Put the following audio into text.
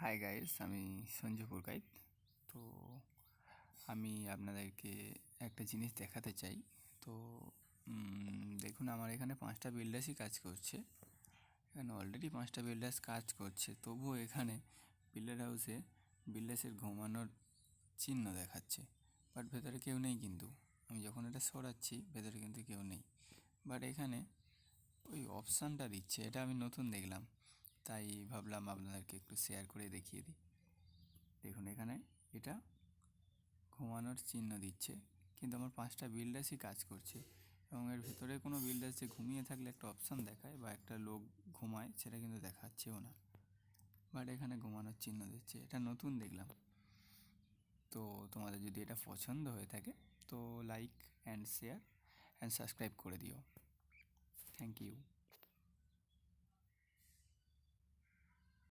Hi guys, আমি সঞ্জু পুরকাইত। তো আমি আপনাদেরকে একটা জিনিস দেখাতে চাই। তো দেখুন, আমার এখানে 5টা বিল্ডার্সই কাজ করছে। এখানে অলরেডি 5টা বিল্ডার্স কাজ করছে, তবুও এখানে বিল্ডার হাউসে বিল্ডার্সের ঘুমানোর চিহ্ন দেখাচ্ছে, বাট ভেতরে কেউ নেই। কিন্তু আমি যখন এটা সরাচ্ছি, ভেতরে কিন্তু কেউ নেই। বাট এখানে ওই অপশানটা দিচ্ছে, এটা আমি নতুন দেখলাম, তাই ভাবলাম আপনাদেরকে একটু শেয়ার করে দেখিয়ে দিই। দেখুন, এখানে এটা ঘুমানোর চিহ্ন দিচ্ছে, কিন্তু আমার 5টা বিল্ডার্সই কাজ করছে এবং এর ভেতরে কোনো বিল্ডার্স যে ঘুমিয়ে থাকলে একটা অপশান দেখায় বা একটা লোক ঘুমায়, সেটা কিন্তু দেখাচ্ছেও না। বাট এখানে ঘুমানোর চিহ্ন দিচ্ছে, এটা নতুন দেখলাম। তো তোমাদের যদি এটা পছন্দ হয়ে থাকে তো like and share and subscribe করে দিও। Thank you.